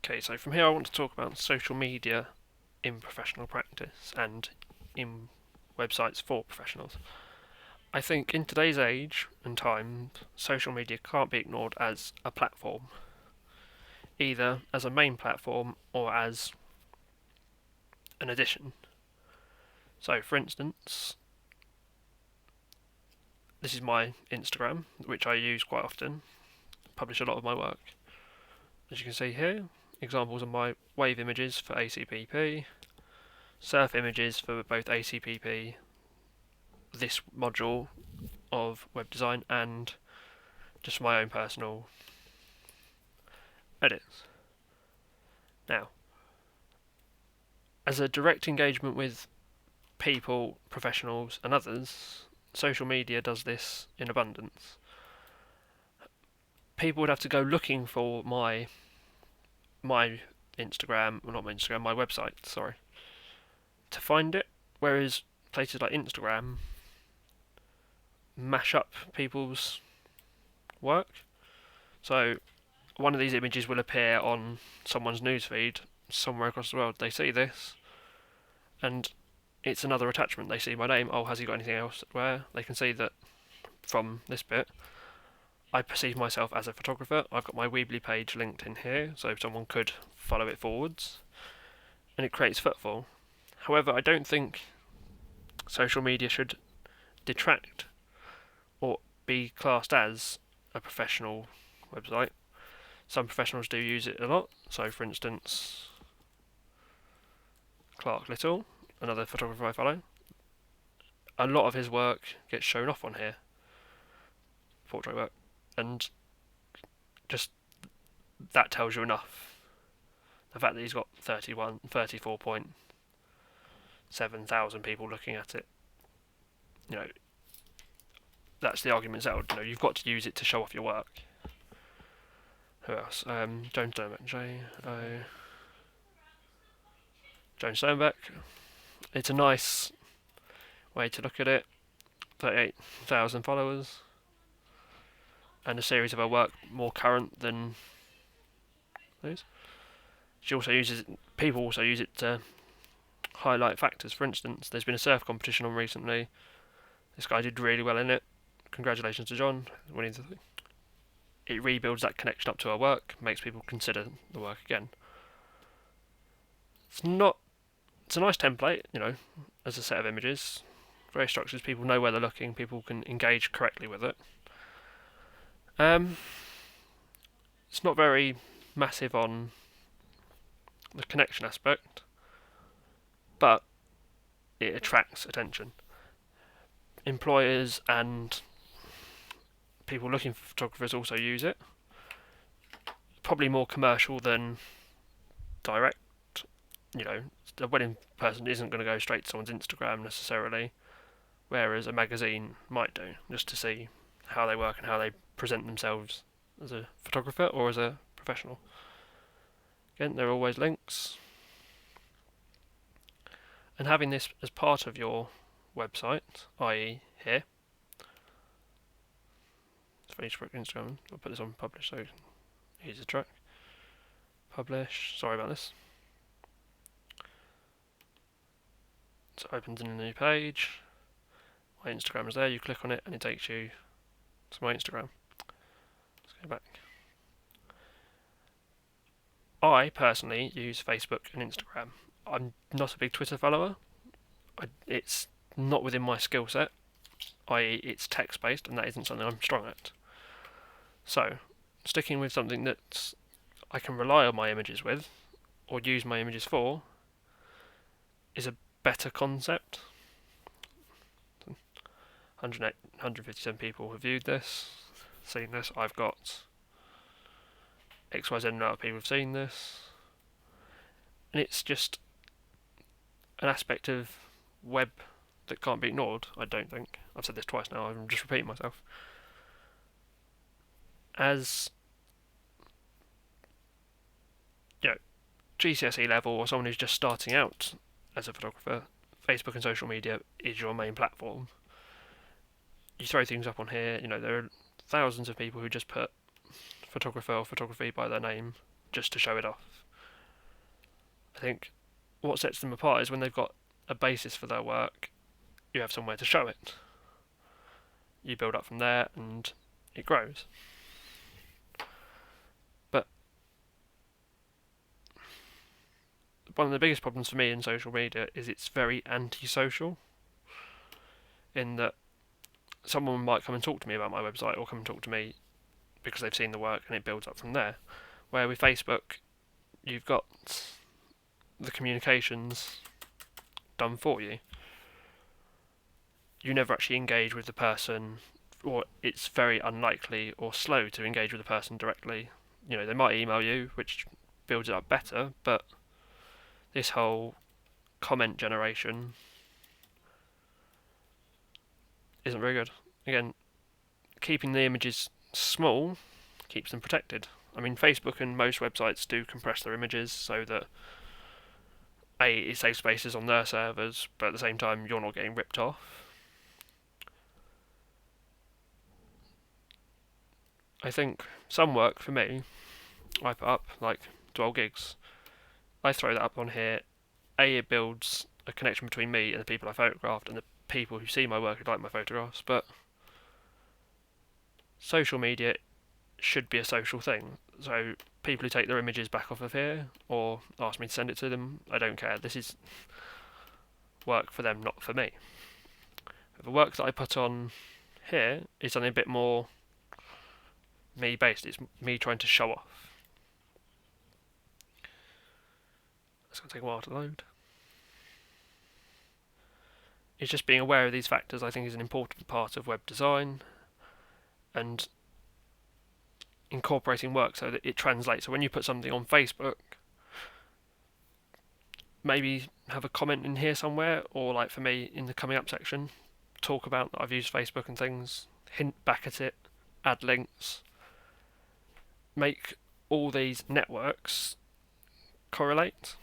Okay, so from here I want to talk about social media in professional practice and in websites for professionals. I think in today's age and time, social media can't be ignored as a platform, either as a main platform or as an addition. So, for instance, this is my Instagram, which I use quite often, publish a lot of my work. As you can see here, examples of my wave images for ACPP, surf images for both ACPP, this module of web design, and just my own personal edits. Now, as a direct engagement with people, professionals, and others, social media does this in abundance. People would have to go looking for my Instagram, well, not my Instagram, my website, sorry, to find it, whereas places like Instagram mash up people's work. So one of these images will appear on someone's newsfeed somewhere across the world. They see this, and it's another attachment. They see my name. Oh, has he got anything else? Where they can see that from this bit, I perceive myself as a photographer. I've got my Weebly page linked in here, so someone could follow it forwards, and it creates footfall. However, I don't think social media should detract or be classed as a professional website. Some professionals do use it a lot. So, for instance, Clark Little, another photographer I follow, a lot of his work gets shown off on here, portrait work, and just that tells you enough. The fact that he's got 34.7 thousand people looking at it, that's the argument settled. You've got to use it to show off your work. Who else? Joan Sternbeck. Joan Sternbeck. It's a nice way to look at it. 38,000 followers, and a series of her work more current than those. People also use it to highlight factors. For instance, there's been a surf competition on recently. This guy did really well in it. Congratulations to John winning the thing. It rebuilds that connection up to our work, makes people consider the work again. It's a nice template, as a set of images. Very structured, people know where they're looking, people can engage correctly with it. It's not very massive on the connection aspect, but it attracts attention. Employers and people looking for photographers also use it. Probably more commercial than direct. A wedding person isn't going to go straight to someone's Instagram necessarily, whereas a magazine might do, just to see how they work and how they present themselves as a photographer or as a professional. Again, there are always links. And having this as part of your website, i.e. here, Facebook, Instagram, I'll put this on publish so easy to track. Publish, sorry about this. So it opens in a new page. My Instagram is there, you click on it and it takes you to my Instagram. Let's go back. I personally use Facebook and Instagram. I'm not a big Twitter follower. It's not within my skill set, i.e. it's text based, and that isn't something I'm strong at. So, sticking with something that I can rely on my images with, or use my images for, is a better concept. 157 people have viewed this, seen this. I've got XYZ amount of people have seen this, and it's just an aspect of web that can't be ignored, I don't think. I've said this twice now, I'm just repeating myself. As GCSE level or someone who's just starting out as a photographer, Facebook and social media is your main platform. You throw things up on here, there are thousands of people who just put photographer or photography by their name just to show it off. think what sets them apart is when they've got a basis for their work, you have somewhere to show it. You build up from there and it grows. But one of the biggest problems for me in social media is it's very antisocial, in that someone might come and talk to me about my website or come and talk to me because they've seen the work and it builds up from there. Where with Facebook, you've got the communications done for you. You never actually engage with the person, or it's very unlikely or slow to engage with the person directly. You know, they might email you, which builds it up better, but this whole comment generation isn't very good. Again, keeping the images small keeps them protected. I mean, Facebook and most websites do compress their images so that it saves spaces on their servers, but at the same time you're not getting ripped off. I think some work for me, I put up like 12 gigs. I throw that up on here. It builds a connection between me and the people I photographed and the people who see my work who like my photographs, but social media should be a social thing. So people who take their images back off of here or ask me to send it to them, I don't care. This is work for them, not for me. The work that I put on here is something a bit more me based. It's me trying to show off. It's going to take a while to load. It's just being aware of these factors, I think, is an important part of web design, and incorporating work so that it translates. So when you put something on Facebook, maybe have a comment in here somewhere, or like for me in the coming up section, talk about that I've used Facebook and things, hint back at it, add links, make all these networks correlate.